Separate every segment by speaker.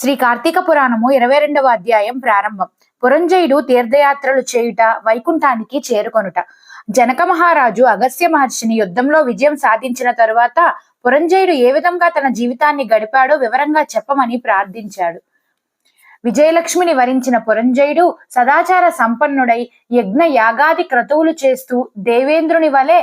Speaker 1: శ్రీ కార్తీక పురాణము 22వ అధ్యాయం ప్రారంభం. పురంజయుడు తీర్థయాత్రలు చేయుట, వైకుంఠానికి చేరుకొనుట. జనక మహారాజు అగస్త్య మహర్షిని యుద్ధంలో విజయం సాధించిన తరువాత పురంజయుడు ఏ విధంగా తన జీవితాన్ని గడిపాడో వివరంగా చెప్పమని ప్రార్థించాడు. విజయలక్ష్మిని వరించిన పురంజయుడు సదాచార సంపన్నుడై యజ్ఞ యాగాది క్రతువులు చేస్తూ దేవేంద్రుని వలె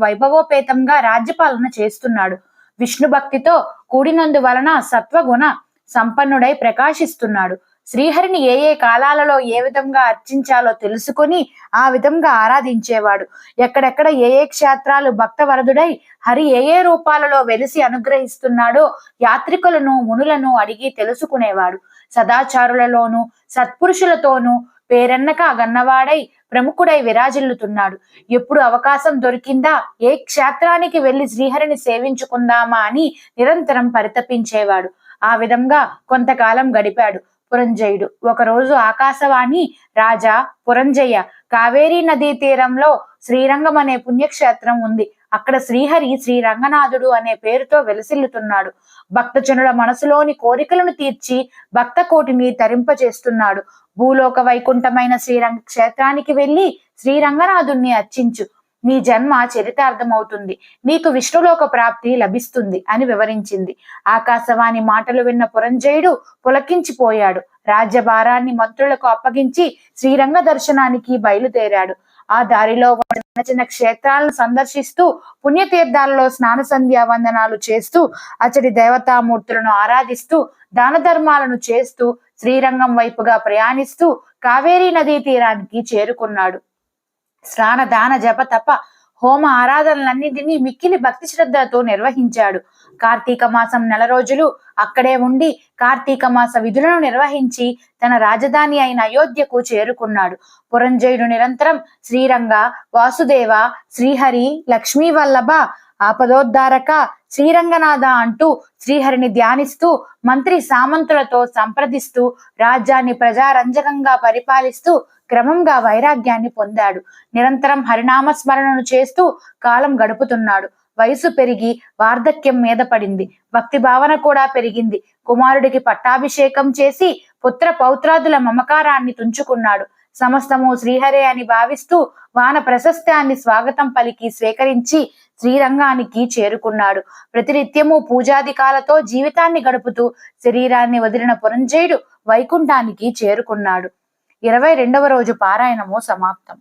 Speaker 1: వైభవోపేతంగా రాజ్యపాలన చేస్తున్నాడు. విష్ణు భక్తితో కూడినందువలన సత్వగుణ సంపన్నుడై ప్రకాశిస్తున్నాడు. శ్రీహరిని ఏ ఏ కాలాలలో ఏ విధంగా అర్చించాలో తెలుసుకుని ఆ విధంగా ఆరాధించేవాడు. ఎక్కడెక్కడ ఏ ఏ క్షేత్రాలు భక్తవరదుడై హరి ఏ ఏ రూపాలలో వెలిసి అనుగ్రహిస్తున్నాడో యాత్రికులను మునులను అడిగి తెలుసుకునేవాడు. సదాచారులలోనూ సత్పురుషులతోనూ పేరెన్నక గన్నవాడై ప్రముఖుడై విరాజిల్లుతున్నాడు. ఎప్పుడు అవకాశం దొరికిందా ఏ క్షేత్రానికి వెళ్లి శ్రీహరిని సేవించుకుందామా అని నిరంతరం పరితపించేవాడు. ఆ విధంగా కొంతకాలం గడిపాడు పురంజయుడు. ఒకరోజు ఆకాశవాణి, రాజా పురంజయ, కావేరీ నదీ తీరంలో శ్రీరంగం అనే పుణ్యక్షేత్రం ఉంది. అక్కడ శ్రీహరి శ్రీరంగనాథుడు అనే పేరుతో వెలసిల్లుతున్నాడు. భక్తజనుల మనసులోని కోరికలను తీర్చి భక్త కోటిని తరింపచేస్తున్నాడు. భూలోక వైకుంఠమైన శ్రీరంగ క్షేత్రానికి వెళ్లి శ్రీరంగనాథుణ్ణి అర్చించు. నీ జన్మ చరితార్థమవుతుంది, నీకు విష్ణులోక ప్రాప్తి లభిస్తుంది అని వివరించింది. ఆకాశవాణి మాటలు విన్న పురంజయుడు పులకించిపోయాడు. రాజ్యభారాన్ని మంత్రులకు అప్పగించి శ్రీరంగ దర్శనానికి బయలుదేరాడు. ఆ దారిలో చిన్న చిన్న క్షేత్రాలను సందర్శిస్తూ పుణ్యతీర్థాలలో స్నాన సంధ్యా వందనాలు చేస్తూ అచ్చడి దేవతామూర్తులను ఆరాధిస్తూ దాన ధర్మాలను చేస్తూ శ్రీరంగం వైపుగా ప్రయాణిస్తూ కావేరీ నదీ తీరానికి చేరుకున్నాడు. స్నాన దాన జప తప హోమ ఆరాధనలన్నింటినీ మిక్కిలి భక్తి శ్రద్ధలతో నిర్వహించాడు. కార్తీక మాసం 4 రోజులు అక్కడే ఉండి కార్తీక మాస విధులను నిర్వహించి తన రాజధాని అయిన అయోధ్యకు చేరుకున్నాడు. పురంజయుడు నిరంతరం శ్రీరంగ, వాసుదేవ, శ్రీహరి, లక్ష్మీ వల్లభ, ఆపదోద్ధారక, శ్రీరంగనాథ అంటూ శ్రీహరిని ధ్యానిస్తూ మంత్రి సామంతులతో సంప్రదిస్తూ రాజ్యాన్ని ప్రజారంజకంగా పరిపాలిస్తూ క్రమంగా వైరాగ్యాన్ని పొందాడు. నిరంతరం హరినామ స్మరణను చేస్తూ కాలం గడుపుతున్నాడు. వయసు పెరిగి వార్ధక్యం మీద పడింది. భక్తి భావన కూడా పెరిగింది. కుమారుడికి పట్టాభిషేకం చేసి పుత్ర పౌత్రాదుల మమకారాన్ని తుంచుకున్నాడు. సమస్తము శ్రీహరే అని భావిస్తూ వాన ప్రశస్త్యాన్ని స్వాగతం పలికి స్వీకరించి శ్రీరంగానికి చేరుకున్నాడు. ప్రతినిత్యము పూజాదికాలతో జీవితాన్ని గడుపుతూ శరీరాన్ని వదిలిన పురంజయుడు వైకుంఠానికి చేరుకున్నాడు. 22వ రోజు పారాయణము సమాప్తం.